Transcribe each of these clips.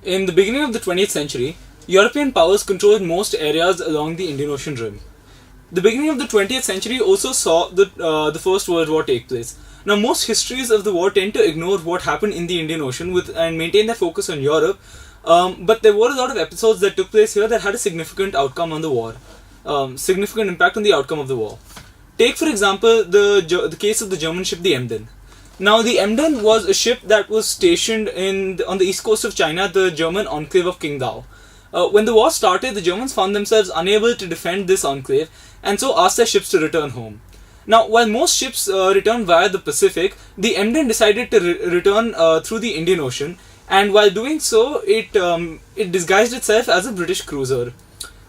In the beginning of the 20th century, European powers controlled most areas along the Indian Ocean rim. The beginning of the 20th century also saw the First World War take place. Now, most histories of the war tend to ignore what happened in the Indian Ocean and maintain their focus on Europe, but there were a lot of episodes that took place here that had a significant outcome on the war, significant impact on the outcome of the war. Take, for example, the case of the German ship the Emden. Now, the Emden was a ship that was stationed on the east coast of China, the German enclave of Qingdao. When the war started, the Germans found themselves unable to defend this enclave and so asked their ships to return home. Now, while most ships returned via the Pacific, the Emden decided to return through the Indian Ocean, and while doing so, it disguised itself as a British cruiser.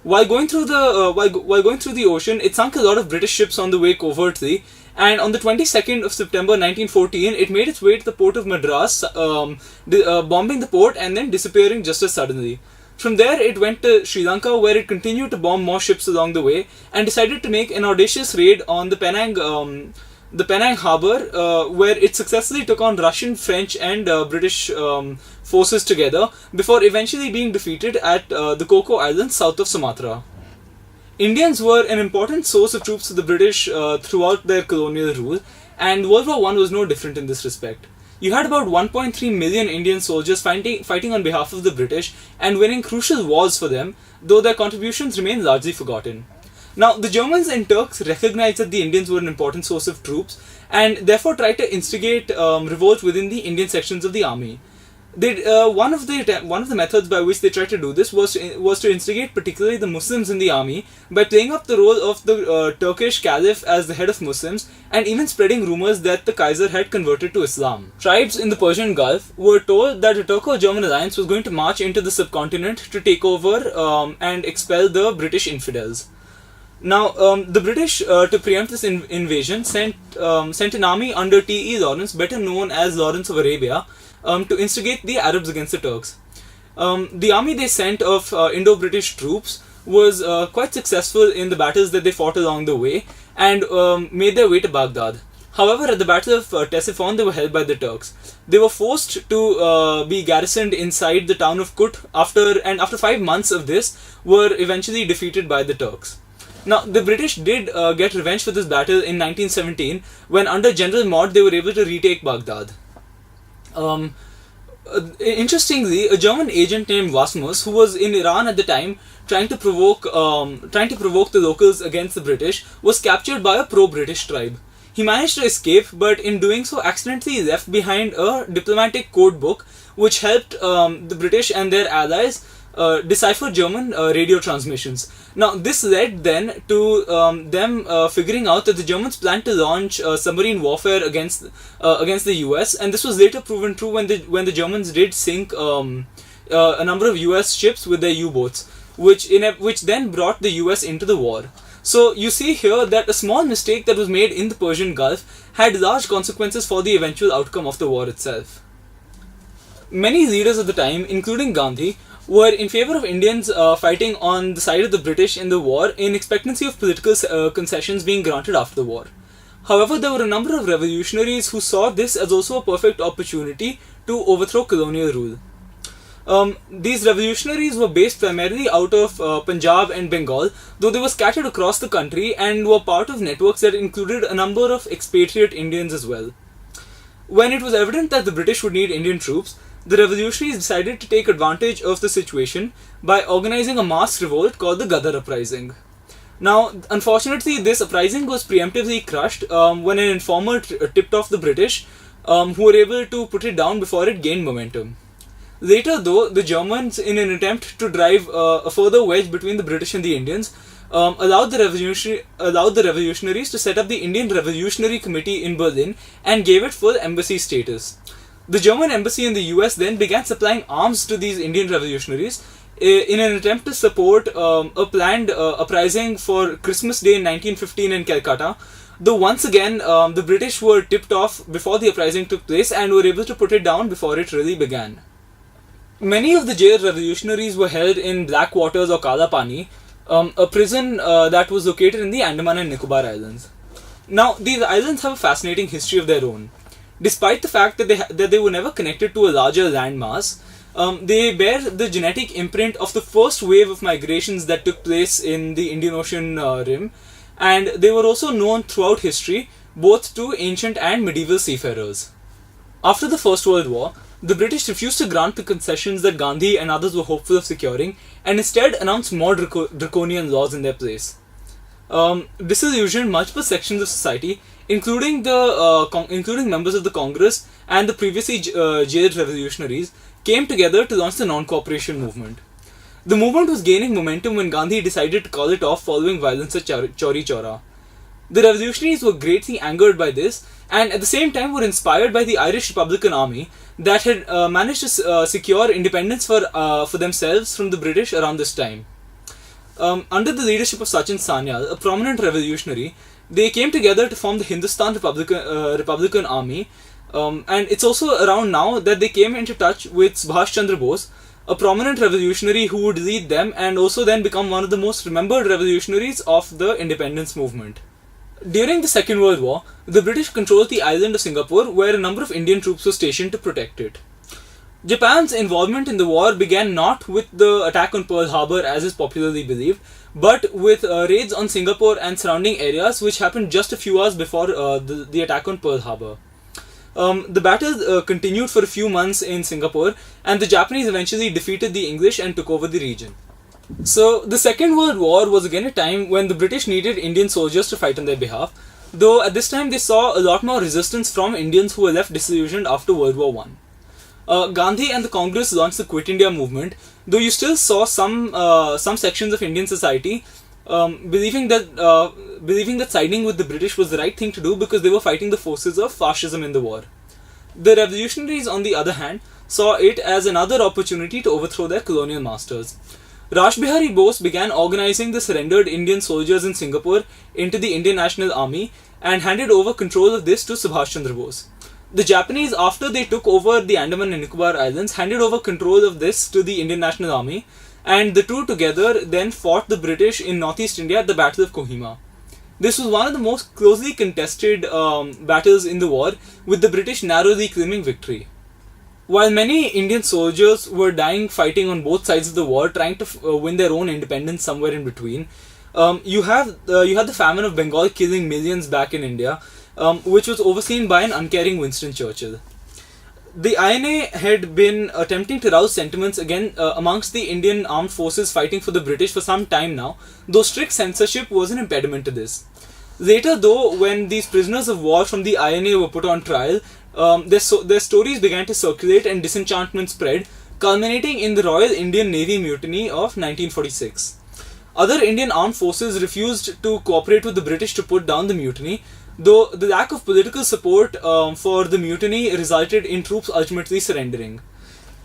While going through the ocean, it sunk a lot of British ships on the way covertly, and on the 22nd of September 1914, it made its way to the port of Madras, bombing the port and then disappearing just as suddenly. From there, it went to Sri Lanka, where it continued to bomb more ships along the way, and decided to make an audacious raid on the Penang harbour, where it successfully took on Russian, French, and British forces together, before eventually being defeated at the Coco Islands south of Sumatra. Indians were an important source of troops to the British throughout their colonial rule, and World War I was no different in this respect. You had about 1.3 million Indian soldiers fighting on behalf of the British and winning crucial wars for them, though their contributions remain largely forgotten. Now, the Germans and Turks recognized that the Indians were an important source of troops and therefore tried to instigate revolt within the Indian sections of the army. One of the methods by which they tried to do this was to instigate particularly the Muslims in the army by playing up the role of the Turkish Caliph as the head of Muslims and even spreading rumors that the Kaiser had converted to Islam. Tribes in the Persian Gulf were told that a Turco-German alliance was going to march into the subcontinent to take over and expel the British infidels. Now, the British, to preempt this invasion, sent an army under T.E. Lawrence, better known as Lawrence of Arabia, to instigate the Arabs against the Turks. The army they sent of Indo-British troops was quite successful in the battles that they fought along the way and made their way to Baghdad. However, at the Battle of Ctesiphon, they were held by the Turks. They were forced to be garrisoned inside the town of Kut after 5 months of this, were eventually defeated by the Turks. Now, the British did get revenge for this battle in 1917, when under General Maude they were able to retake Baghdad. Interestingly, a German agent named Wasmus, who was in Iran at the time, trying to provoke the locals against the British, was captured by a pro-British tribe. He managed to escape, but in doing so accidentally left behind a diplomatic code book which helped the British and their allies decipher German radio transmissions. Now, this led then to them figuring out that the Germans planned to launch submarine warfare against the US, and this was later proven true when the Germans did sink a number of US ships with their U-boats, which then brought the US into the war. So you see here that a small mistake that was made in the Persian Gulf had large consequences for the eventual outcome of the war itself. Many leaders of the time, including Gandhi, were in favor of Indians fighting on the side of the British in the war in expectancy of political concessions being granted after the war. However, there were a number of revolutionaries who saw this as also a perfect opportunity to overthrow colonial rule. These revolutionaries were based primarily out of Punjab and Bengal, though they were scattered across the country and were part of networks that included a number of expatriate Indians as well. When it was evident that the British would need Indian troops, the revolutionaries decided to take advantage of the situation by organizing a mass revolt called the Gutter Uprising. Now, unfortunately, this uprising was preemptively crushed when an informer tipped off the British, who were able to put it down before it gained momentum. Later, though, the Germans, in an attempt to drive a further wedge between the British and the Indians, allowed the revolutionaries to set up the Indian Revolutionary Committee in Berlin and gave it full embassy status. The German embassy in the US then began supplying arms to these Indian revolutionaries in an attempt to support a planned uprising for Christmas Day in 1915 in Calcutta, though once again the British were tipped off before the uprising took place and were able to put it down before it really began. Many of the jailed revolutionaries were held in Black Waters or Kala Pani, a prison that was located in the Andaman and Nicobar Islands. Now, these islands have a fascinating history of their own. Despite the fact that they were never connected to a larger landmass, They bear the genetic imprint of the first wave of migrations that took place in the Indian Ocean rim, and they were also known throughout history, both to ancient and medieval seafarers. After the First World War, the British refused to grant the concessions that Gandhi and others were hopeful of securing, and instead announced more draconian laws in their place. Disillusioned, multiple sections of society, including including members of the Congress and the previously jailed revolutionaries, came together to launch the non-cooperation movement. The movement was gaining momentum when Gandhi decided to call it off following violence at Chauri Chaura. The revolutionaries were greatly angered by this, and at the same time were inspired by the Irish Republican Army that had managed to secure independence for themselves from the British around this time. Under the leadership of Sanjeev Sanyal, a prominent revolutionary, they came together to form the Hindustan Republican Army, and it's also around now that they came into touch with Subhash Chandra Bose, a prominent revolutionary who would lead them and also then become one of the most remembered revolutionaries of the independence movement. During the Second World War, the British controlled the island of Singapore, where a number of Indian troops were stationed to protect it. Japan's involvement in the war began not with the attack on Pearl Harbor as is popularly believed, but with raids on Singapore and surrounding areas, which happened just a few hours before the attack on Pearl Harbor. The battle continued for a few months in Singapore, and the Japanese eventually defeated the English and took over the region. So, the Second World War was again a time when the British needed Indian soldiers to fight on their behalf, though at this time they saw a lot more resistance from Indians who were left disillusioned after World War I. Gandhi and the Congress launched the Quit India movement, though you still saw some sections of Indian society believing that siding with the British was the right thing to do because they were fighting the forces of fascism in the war. The revolutionaries, on the other hand, saw it as another opportunity to overthrow their colonial masters. Raj Bihari Bose began organizing the surrendered Indian soldiers in Singapore into the Indian National Army and handed over control of this to Subhash Chandra Bose. The Japanese, after they took over the Andaman and Nicobar Islands, handed over control of this to the Indian National Army, and the two together then fought the British in northeast India at the Battle of Kojima. This was one of the most closely contested battles in the war, with the British narrowly claiming victory. While many Indian soldiers were dying fighting on both sides of the war, trying to win their own independence somewhere in between, you had the Famine of Bengal killing millions back in India, which was overseen by an uncaring Winston Churchill. The INA had been attempting to rouse sentiments again amongst the Indian armed forces fighting for the British for some time now, though strict censorship was an impediment to this. Later though, when these prisoners of war from the INA were put on trial, their stories began to circulate and disenchantment spread, culminating in the Royal Indian Navy Mutiny of 1946. Other Indian armed forces refused to cooperate with the British to put down the mutiny, though the lack of political support for the mutiny resulted in troops ultimately surrendering.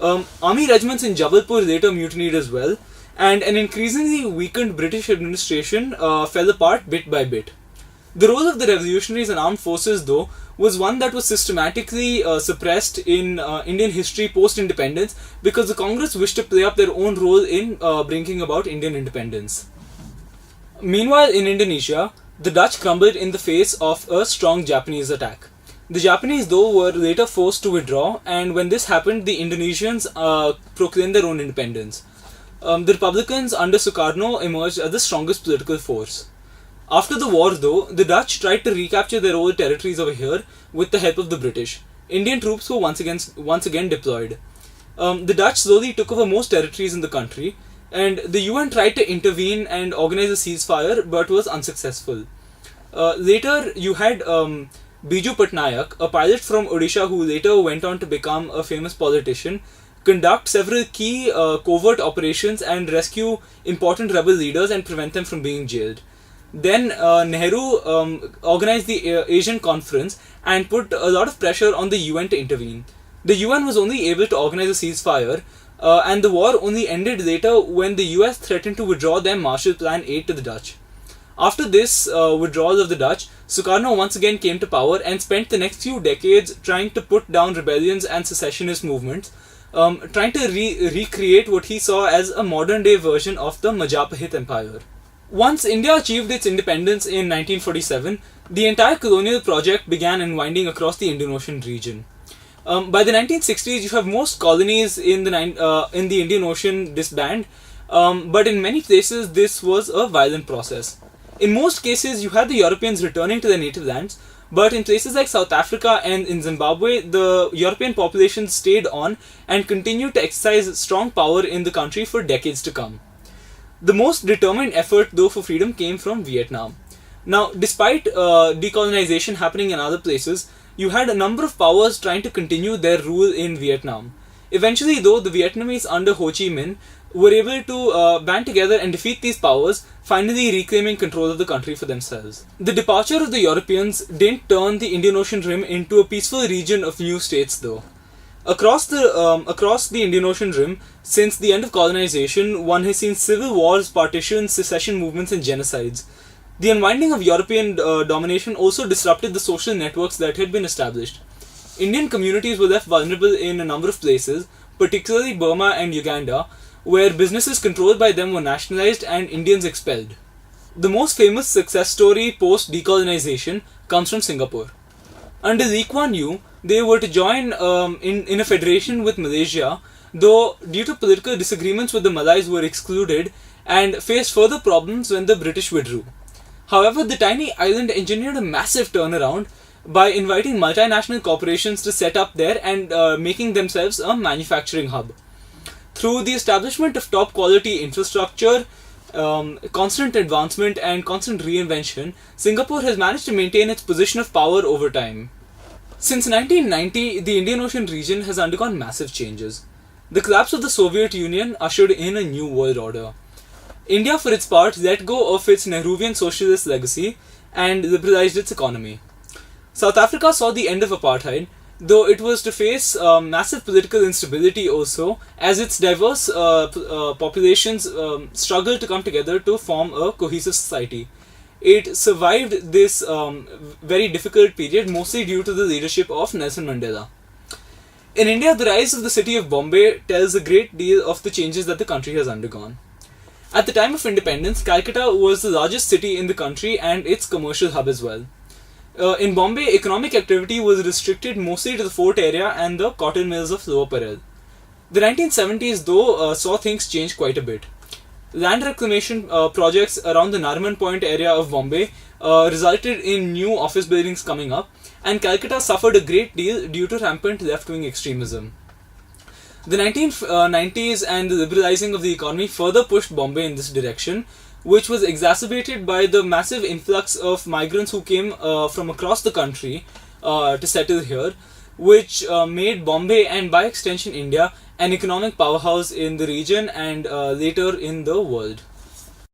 Army regiments in Jabalpur later mutinied as well, and an increasingly weakened British administration fell apart bit by bit. The role of the revolutionaries and armed forces, though, was one that was systematically suppressed in Indian history post-independence because the Congress wished to play up their own role in bringing about Indian independence. Meanwhile, in Indonesia, the Dutch crumbled in the face of a strong Japanese attack. The Japanese, though, were later forced to withdraw, and when this happened, the Indonesians proclaimed their own independence. The Republicans under Sukarno emerged as the strongest political force. After the war, though, the Dutch tried to recapture their old territories over here with the help of the British. Indian troops were once again deployed. The Dutch slowly took over most territories in the country, and the UN tried to intervene and organize a ceasefire, but was unsuccessful. Later, you had Biju Patnaik, a pilot from Odisha who later went on to become a famous politician, conduct several key covert operations and rescue important rebel leaders and prevent them from being jailed. Then Nehru organized the Asian Conference and put a lot of pressure on the UN to intervene. The UN was only able to organize a ceasefire, and the war only ended later when the US threatened to withdraw their Marshall Plan aid to the Dutch. After this withdrawal of the Dutch, Sukarno once again came to power and spent the next few decades trying to put down rebellions and secessionist movements, trying to recreate what he saw as a modern-day version of the Majapahit Empire. Once India achieved its independence in 1947, the entire colonial project began unwinding across the Indian Ocean region. By the 1960s, you have most colonies in the Indian Ocean disband, but in many places this was a violent process. In most cases, you had the Europeans returning to their native lands, but in places like South Africa and in Zimbabwe, the European population stayed on and continued to exercise strong power in the country for decades to come. The most determined effort, though, for freedom came from Vietnam. Now, despite decolonization happening in other places, you had a number of powers trying to continue their rule in Vietnam. Eventually, though, the Vietnamese under Ho Chi Minh were able to band together and defeat these powers, finally reclaiming control of the country for themselves. The departure of the Europeans didn't turn the Indian Ocean Rim into a peaceful region of new states, though. Across the Indian Ocean Rim, since the end of colonization, one has seen civil wars, partitions, secession movements, and genocides. The unwinding of European domination also disrupted the social networks that had been established. Indian communities were left vulnerable in a number of places, particularly Burma and Uganda, where businesses controlled by them were nationalized and Indians expelled. The most famous success story post-decolonization comes from Singapore. Under Lee Kuan Yew, they were to join in a federation with Malaysia, though due to political disagreements with the Malays were excluded and faced further problems when the British withdrew. However, the tiny island engineered a massive turnaround by inviting multinational corporations to set up there and making themselves a manufacturing hub. Through the establishment of top quality infrastructure, constant advancement and constant reinvention, Singapore has managed to maintain its position of power over time. Since 1990, the Indian Ocean region has undergone massive changes. The collapse of the Soviet Union ushered in a new world order. India, for its part, let go of its Nehruvian socialist legacy and liberalized its economy. South Africa saw the end of apartheid, though it was to face massive political instability also, as its diverse populations struggled to come together to form a cohesive society. It survived this very difficult period mostly due to the leadership of Nelson Mandela. In India, the rise of the city of Bombay tells a great deal of the changes that the country has undergone. At the time of independence, Calcutta was the largest city in the country and its commercial hub as well. In Bombay, economic activity was restricted mostly to the fort area and the cotton mills of Lower Parel. The 1970s, though, saw things change quite a bit. Land reclamation projects around the Nariman Point area of Bombay resulted in new office buildings coming up, and Calcutta suffered a great deal due to rampant left-wing extremism. The 1990s and the liberalizing of the economy further pushed Bombay in this direction, which was exacerbated by the massive influx of migrants who came from across the country to settle here, which made Bombay and by extension India an economic powerhouse in the region and later in the world.